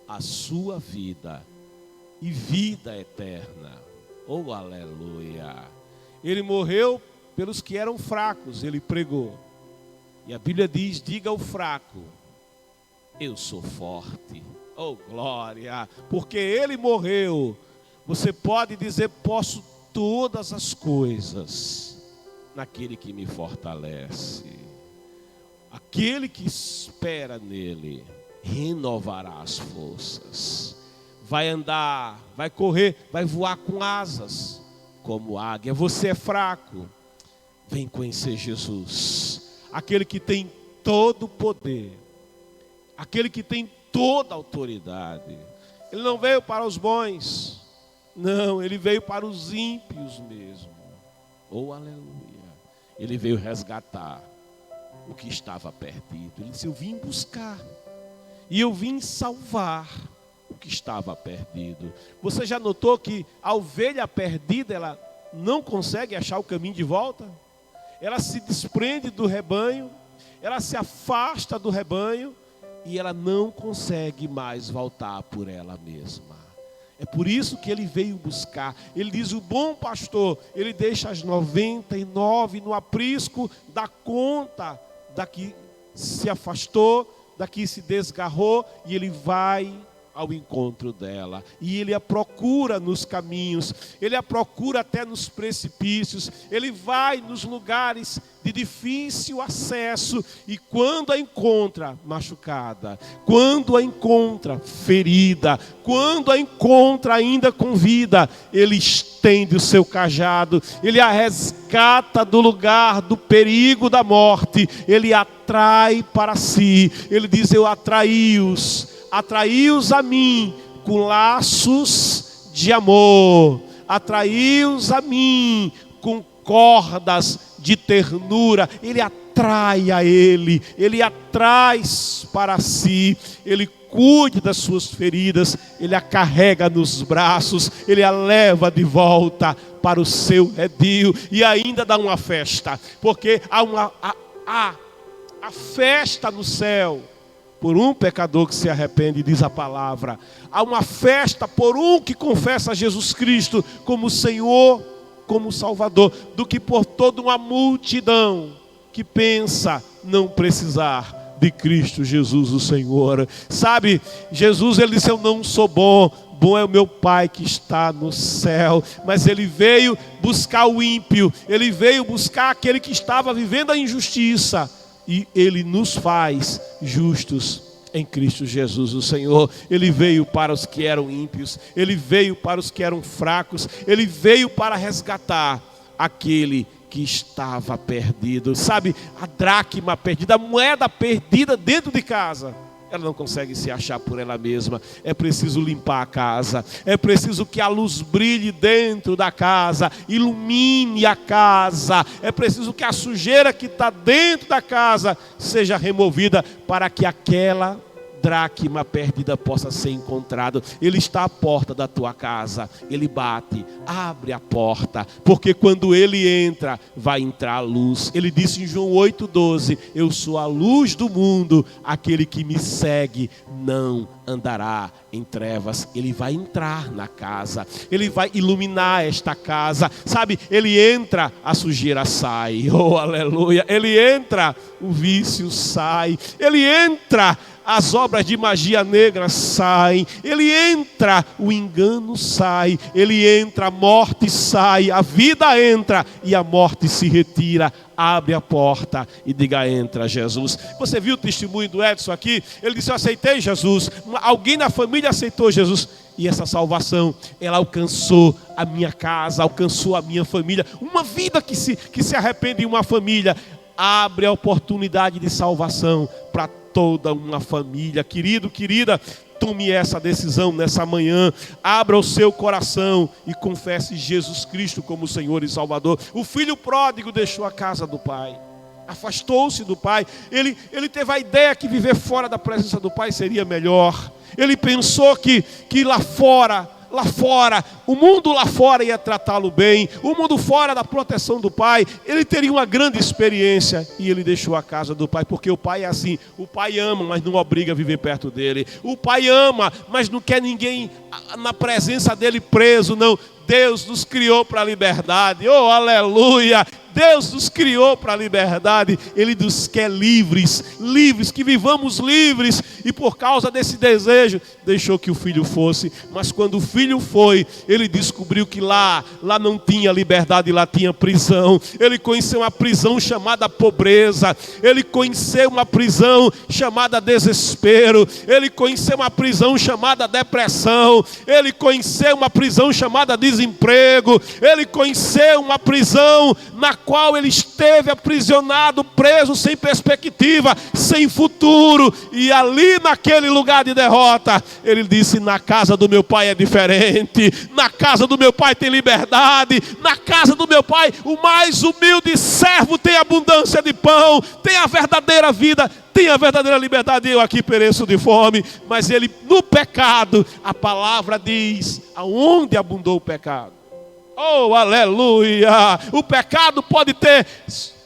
a sua vida e vida eterna. Oh, aleluia! Ele morreu pelos que eram fracos, ele pregou. E a Bíblia diz, diga ao fraco, eu sou forte. Oh, glória! Porque ele morreu. Você pode dizer, posso todas as coisas naquele que me fortalece. Aquele que espera nele renovará as forças. Vai andar, vai correr, vai voar com asas como águia. Você é fraco, vem conhecer Jesus. Aquele que tem todo o poder, aquele que tem toda a autoridade. Ele não veio para os bons, não, ele veio para os ímpios mesmo. Oh, aleluia! Ele veio resgatar o que estava perdido. Ele disse, eu vim buscar e eu vim salvar o que estava perdido. Você já notou que a ovelha perdida, ela não consegue achar o caminho de volta? Ela se desprende do rebanho, ela se afasta do rebanho e ela não consegue mais voltar por ela mesma. É por isso que ele veio buscar. Ele diz, o bom pastor, ele deixa as 99 no aprisco, dá conta da que se afastou, da que se desgarrou, e ele vai ao encontro dela. E ele a procura nos caminhos, ele a procura até nos precipícios, ele vai nos lugares de difícil acesso, e quando a encontra machucada, quando a encontra ferida, quando a encontra ainda com vida, ele estende o seu cajado, ele a resgata do lugar do perigo da morte, ele a atrai para si. Ele diz, eu atraí-os a mim com laços de amor, atraí-os a mim com cordas de ternura. Ele atrai a ele atrai para si, ele cuide das suas feridas, ele a carrega nos braços, ele a leva de volta para o seu redil, e ainda dá uma festa, porque há a festa no céu por um pecador que se arrepende, diz a palavra. Há uma festa por um que confessa Jesus Cristo como Senhor, como Salvador, do que por toda uma multidão que pensa não precisar de Cristo Jesus o Senhor. Sabe, Jesus, ele disse, eu não sou bom, bom é o meu Pai que está no céu. Mas ele veio buscar o ímpio, ele veio buscar aquele que estava vivendo a injustiça, e ele nos faz justos em Cristo Jesus o Senhor. Ele veio para os que eram ímpios, ele veio para os que eram fracos, ele veio para resgatar aquele que estava perdido. Sabe, a dracma perdida, a moeda perdida dentro de casa, ela não consegue se achar por ela mesma. É preciso limpar a casa, é preciso que a luz brilhe dentro da casa, ilumine a casa, é preciso que a sujeira que está dentro da casa seja removida, para que aquela dracma perdida possa ser encontrado. Ele está à porta da tua casa, ele bate, abre a porta, porque quando ele entra, vai entrar a luz. Ele disse em João 8,12, eu sou a luz do mundo, aquele que me segue não andará em trevas. Ele vai entrar na casa, ele vai iluminar esta casa, sabe, ele entra, a sujeira sai, oh aleluia, ele entra, o vício sai, ele entra, as obras de magia negra saem, ele entra, o engano sai, ele entra, a morte sai, a vida entra e a morte se retira. Abre a porta e diga, entra Jesus. Você viu o testemunho do Edson aqui? Ele disse, eu aceitei Jesus. Alguém na família aceitou Jesus. E essa salvação, ela alcançou a minha casa, alcançou a minha família. Uma vida que se arrepende em uma família, abre a oportunidade de salvação para toda uma família. Querido, querida, tome essa decisão nessa manhã. Abra o seu coração e confesse Jesus Cristo como Senhor e Salvador. O filho pródigo deixou a casa do pai, afastou-se do pai. Ele teve a ideia que viver fora da presença do pai seria melhor. Ele pensou que lá fora lá fora, o mundo lá fora ia tratá-lo bem, o mundo fora da proteção do pai, ele teria uma grande experiência. E ele deixou a casa do pai, porque o pai é assim, o pai ama, mas não obriga a viver perto dele. O pai ama, mas não quer ninguém na presença dele preso, não. Deus nos criou para a liberdade, oh aleluia! Deus nos criou para a liberdade, Ele nos quer livres, que vivamos livres, e por causa desse desejo, deixou que o filho fosse. Mas quando o filho foi, ele descobriu que lá não tinha liberdade, lá tinha prisão. Ele conheceu uma prisão chamada pobreza, ele conheceu uma prisão chamada desespero, ele conheceu uma prisão chamada depressão, ele conheceu uma prisão chamada desemprego, ele conheceu uma prisão na qual ele esteve aprisionado, preso, sem perspectiva, sem futuro. E ali naquele lugar de derrota, ele disse: na casa do meu pai é diferente, na casa do meu pai tem liberdade, na casa do meu pai o mais humilde servo tem abundância de pão, tem a verdadeira vida, tem a verdadeira liberdade. Eu aqui pereço de fome. Mas ele, no pecado, a palavra diz: aonde abundou o pecado? Oh, aleluia! O pecado pode ter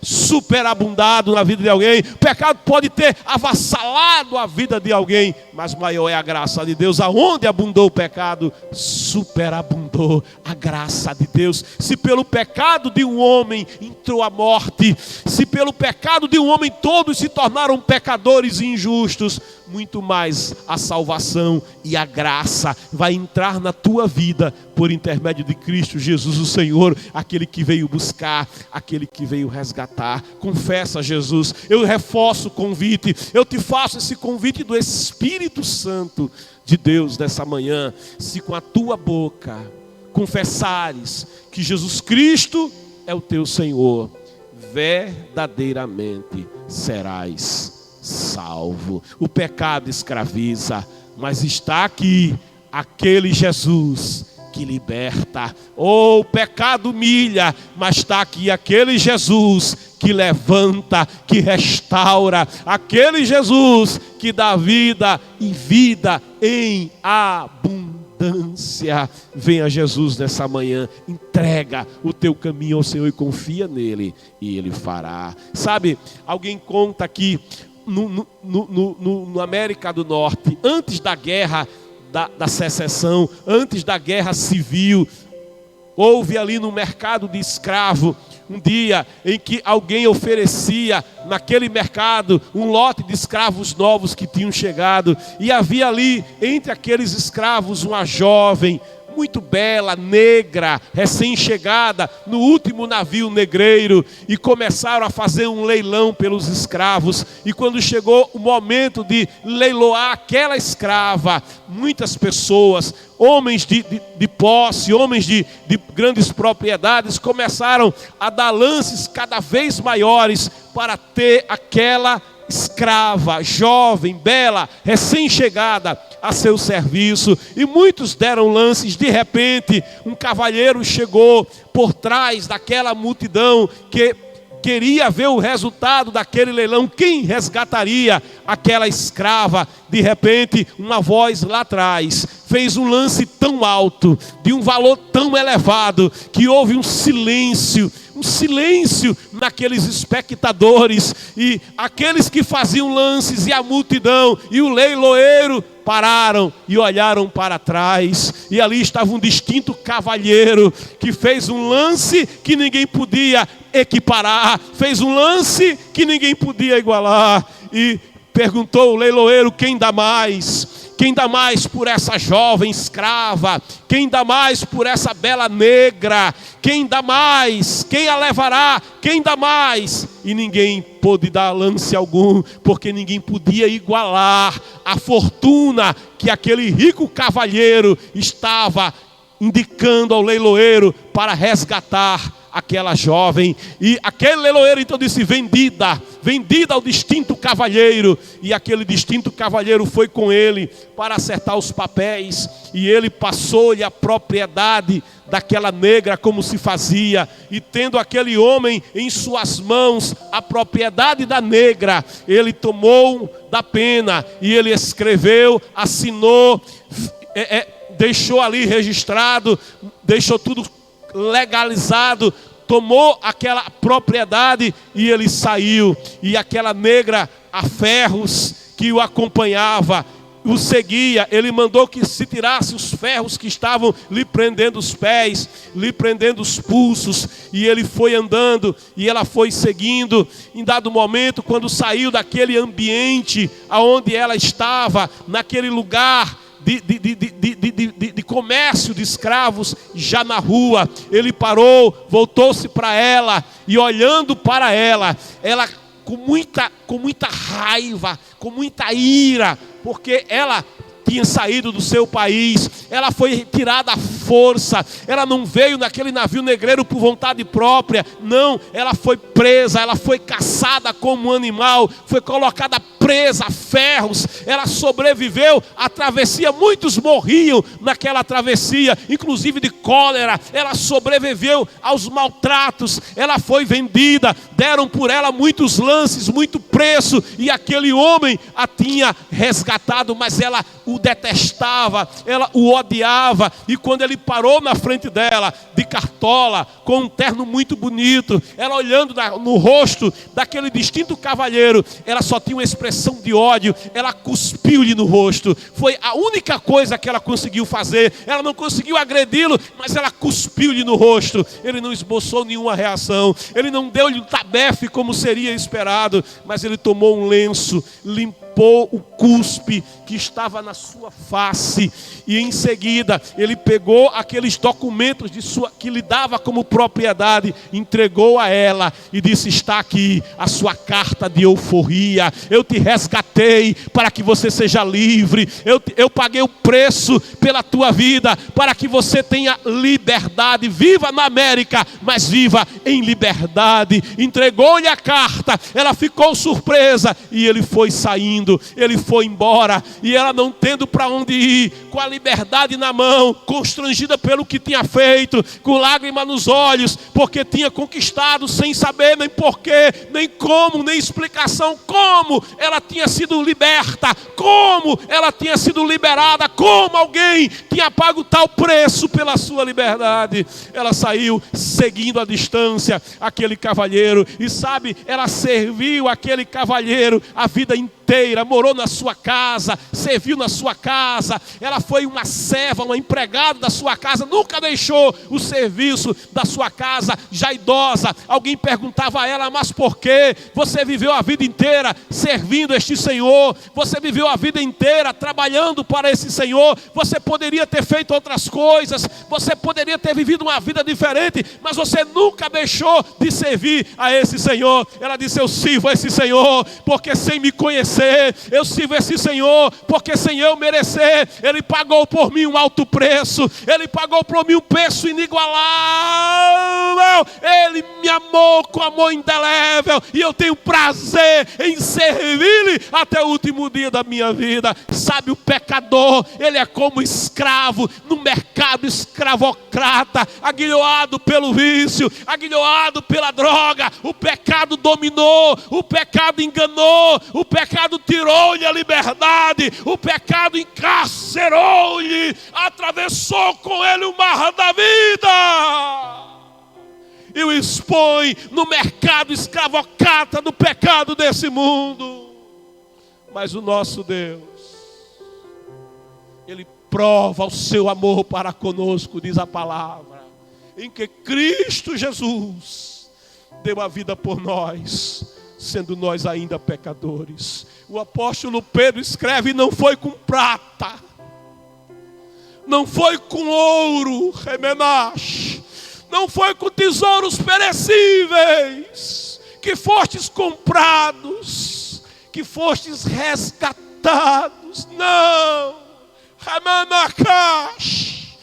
superabundado na vida de alguém, o pecado pode ter avassalado a vida de alguém, mas maior é a graça de Deus. Aonde abundou o pecado, superabundou a graça de Deus. Se pelo pecado de um homem entrou a morte, se pelo pecado de um homem todos se tornaram pecadores e injustos, muito mais a salvação e a graça vai entrar na tua vida por intermédio de Cristo Jesus o Senhor, aquele que veio buscar, aquele que veio resgatar. Confessa Jesus. Eu reforço o convite, eu te faço esse convite do Espírito Santo de Deus nessa manhã. Se com a tua boca confessares que Jesus Cristo é o teu Senhor, verdadeiramente serás salvo. O pecado escraviza, mas está aqui aquele Jesus que liberta. O pecado humilha, mas está aqui aquele Jesus que levanta, que restaura, aquele Jesus que dá vida e vida em abundância. Venha Jesus nessa manhã, entrega o teu caminho ao Senhor e confia nele, e ele fará. Sabe, alguém conta aqui no América do Norte, antes da guerra da secessão, antes da guerra civil, houve ali no mercado de escravo um dia em que alguém oferecia naquele mercado um lote de escravos novos que tinham chegado, e havia ali entre aqueles escravos uma jovem muito bela, negra, recém-chegada no último navio negreiro, e começaram a fazer um leilão pelos escravos. E quando chegou o momento de leiloar aquela escrava, muitas pessoas, homens de posse, homens de grandes propriedades, começaram a dar lances cada vez maiores para ter aquela escrava, jovem, bela, recém-chegada a seu serviço. E muitos deram lances. De repente, um cavalheiro chegou por trás daquela multidão que queria ver o resultado daquele leilão, quem resgataria aquela escrava. De repente, uma voz lá atrás fez um lance tão alto, de um valor tão elevado, que houve um silêncio naqueles espectadores, e aqueles que faziam lances, e a multidão, e o leiloeiro pararam e olharam para trás, e ali estava um distinto cavalheiro que fez um lance que ninguém podia equiparar, fez um lance que ninguém podia igualar, e perguntou o leiloeiro: quem dá mais? Quem dá mais por essa jovem escrava? Quem dá mais por essa bela negra? Quem dá mais? Quem a levará? Quem dá mais? E ninguém pôde dar lance algum, porque ninguém podia igualar a fortuna que aquele rico cavalheiro estava indicando ao leiloeiro para resgatar aquela jovem. E aquele leiloeiro então disse: vendida ao distinto cavalheiro. E aquele distinto cavalheiro foi com ele para acertar os papéis, e ele passou-lhe a propriedade daquela negra, como se fazia, e tendo aquele homem em suas mãos a propriedade da negra, ele tomou da pena e ele escreveu, assinou, deixou ali registrado, deixou tudo legalizado, tomou aquela propriedade e ele saiu. E aquela negra a ferros que o acompanhava, o seguia, ele mandou que se tirasse os ferros que estavam lhe prendendo os pés, lhe prendendo os pulsos, e ele foi andando, e ela foi seguindo. Em dado momento, quando saiu daquele ambiente aonde ela estava, naquele lugar de comércio de escravos, já na rua, ele parou, voltou-se para ela, e olhando para ela com muita raiva, com muita ira, porque ela tinha saído do seu país, ela foi retirada à força, ela não veio naquele navio negreiro por vontade própria, não, ela foi presa, ela foi caçada como um animal, foi colocada presa a ferros, ela sobreviveu à travessia, muitos morriam naquela travessia, inclusive de cólera, ela sobreviveu aos maltratos, ela foi vendida, deram por ela muitos lances, muito preço, e aquele homem a tinha resgatado, mas ela o detestava, ela o odiava, e quando ele parou na frente dela, de cartola, com um terno muito bonito, ela olhando no rosto daquele distinto cavalheiro, ela só tinha uma expressão de ódio, ela cuspiu-lhe no rosto, foi a única coisa que ela conseguiu fazer, ela não conseguiu agredi-lo, mas ela cuspiu-lhe no rosto, ele não esboçou nenhuma reação, ele não deu-lhe um tabefe como seria esperado, mas ele tomou um lenço, limpou o cuspe que estava na sua face, e em seguida ele pegou aqueles documentos que lhe dava como propriedade, entregou a ela e disse: está aqui a sua carta de euforia, eu te resgatei para que você seja livre, eu paguei o preço pela tua vida, para que você tenha liberdade, viva na América, mas viva em liberdade. Entregou-lhe a carta, ela ficou surpresa, e ele foi saindo, ele foi embora, e ela não tendo para onde ir, com a liberdade na mão, constrangida pelo que tinha feito, com lágrima nos olhos, porque tinha conquistado sem saber nem porquê, nem como, nem explicação, como ela tinha sido liberta, como ela tinha sido liberada, como alguém tinha pago tal preço pela sua liberdade. Ela saiu seguindo à distância aquele cavalheiro, e sabe, ela serviu aquele cavalheiro a vida inteira, morou na sua casa, serviu na sua casa, ela foi uma serva, uma empregada da sua casa, nunca deixou o serviço da sua casa. Já idosa, alguém perguntava a ela: mas por quê? Você viveu a vida inteira servindo este Senhor, você viveu a vida inteira trabalhando para esse Senhor, você poderia ter feito outras coisas, você poderia ter vivido uma vida diferente, mas você nunca deixou de servir a esse Senhor. Ela disse: eu sirvo a esse Senhor, porque sem me conhecer, eu sirvo a esse Senhor, porque sem eu merecer, Ele pagou por mim um alto preço, Ele pagou por mim um preço inigualável, Ele me amou com amor indelével, e eu tenho prazer em servir-lhe até o último dia da minha vida. Sabe, o pecador, ele é como escravo no mercado escravocrata, aguilhoado pelo vício, aguilhoado pela droga. O pecado dominou, o pecado enganou, o pecado tirou-lhe a liberdade, o pecado encarcerou-lhe, atravessou com ele o mar da vida e o expõe no mercado escravocrata do pecado desse mundo. Mas o nosso Deus, Ele prova o seu amor para conosco, diz a palavra, em que Cristo Jesus deu a vida por nós, sendo nós ainda pecadores. O apóstolo Pedro escreve: não foi com prata, não foi com ouro, remenash, não foi com tesouros perecíveis, que fostes comprados, que fostes resgatados, não, remenakash,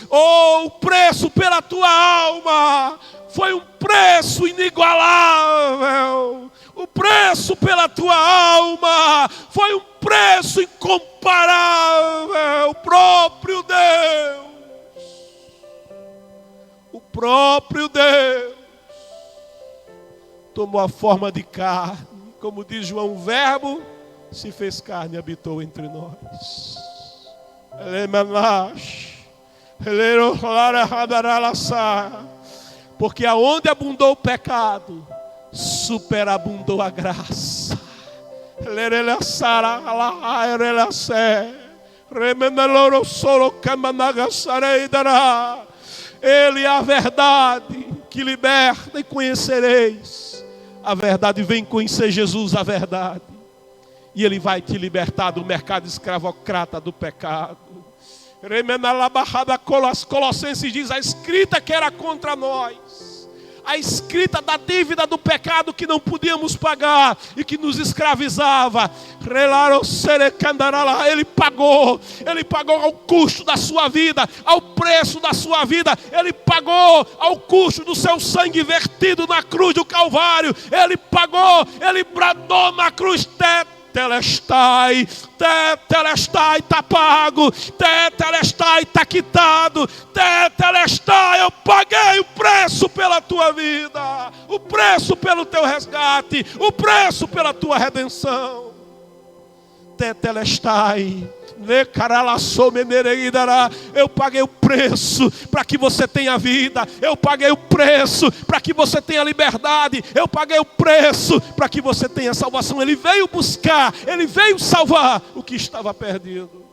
oh, o preço pela tua alma foi um preço inigualável. O preço pela tua alma foi um preço incomparável. O próprio Deus, o próprio Deus tomou a forma de carne, como diz João, o verbo se fez carne e habitou entre nós. Porque aonde abundou o pecado, superabundou a graça. Ele é a verdade que liberta, e conhecereis a verdade. Vem conhecer Jesus, a verdade, e Ele vai te libertar do mercado escravocrata do pecado. Colossenses diz: a escrita que era contra nós, a escrita da dívida do pecado que não podíamos pagar e que nos escravizava, Ele pagou ao custo da sua vida, ao preço da sua vida. Ele pagou ao custo do seu sangue vertido na cruz do Calvário. Ele pagou, Ele bradou na cruz: Tetelestai, Tetelestai, está pago, Tetelestai, está quitado, Tetelestai, eu paguei o preço pela tua vida, o preço pelo teu resgate, o preço pela tua redenção. Tetelestai, eu paguei o preço para que você tenha vida. Eu paguei o preço para que você tenha liberdade. Eu paguei o preço para que você tenha salvação. Ele veio buscar, Ele veio salvar o que estava perdido.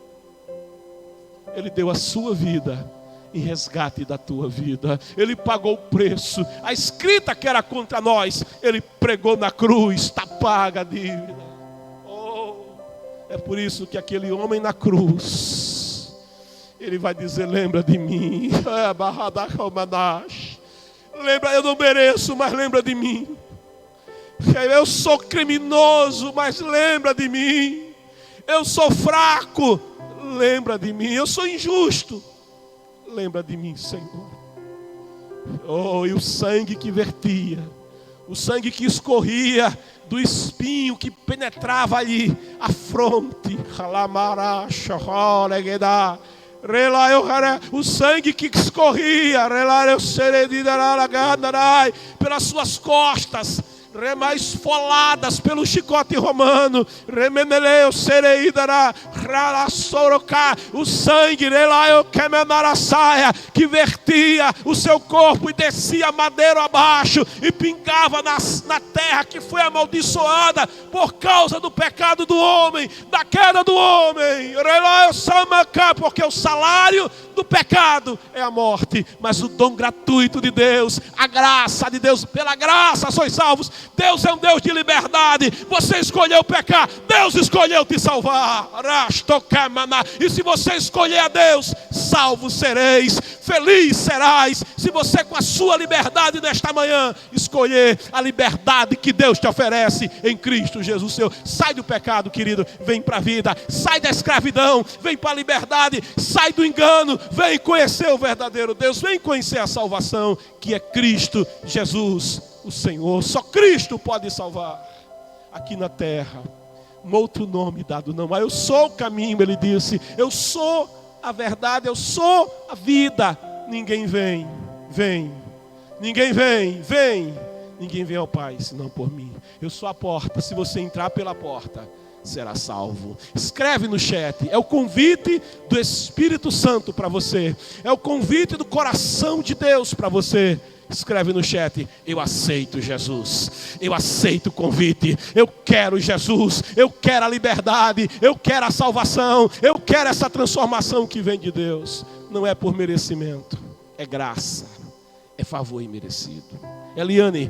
Ele deu a sua vida em resgate da tua vida. Ele pagou o preço. A escrita que era contra nós, Ele pregou na cruz. Está paga a dívida. É por isso que aquele homem na cruz, ele vai dizer: lembra de mim. Lembra, eu não mereço, mas lembra de mim. Eu sou criminoso, mas lembra de mim. Eu sou fraco, lembra de mim. Eu sou injusto, lembra de mim, Senhor. Oh, e o sangue que vertia, o sangue que escorria do espinho que penetrava ali a fronte, o sangue que escorria pelas suas costas, esfoladas pelo chicote romano, o sangue que vertia o seu corpo e descia madeira abaixo e pingava na terra que foi amaldiçoada por causa do pecado do homem, da queda do homem. Porque o salário do pecado é a morte, mas o dom gratuito de Deus, a graça de Deus, pela graça sois salvos. Deus é um Deus de liberdade. Você escolheu pecar, Deus escolheu te salvar. E se você escolher a Deus, salvo sereis, feliz serás. Se você, com a sua liberdade nesta manhã, escolher a liberdade que Deus te oferece em Cristo Jesus seu. Sai do pecado, querido, vem para a vida. Sai da escravidão, vem para a liberdade. Sai do engano, vem conhecer o verdadeiro Deus. Vem conhecer a salvação que é Cristo Jesus o Senhor. Só Cristo pode salvar aqui na terra. Um outro nome dado não há. Eu sou o caminho, Ele disse. Eu sou a verdade, eu sou a vida. Ninguém vem. Ninguém vem ao Pai senão por mim. Eu sou a porta. Se você entrar pela porta, será salvo. Escreve no chat. É o convite do Espírito Santo para você. É o convite do coração de Deus para você. Escreve no chat: eu aceito Jesus, eu aceito o convite, eu quero Jesus, eu quero a liberdade, eu quero a salvação, eu quero essa transformação que vem de Deus. Não é por merecimento, é graça, é favor imerecido. Eliane,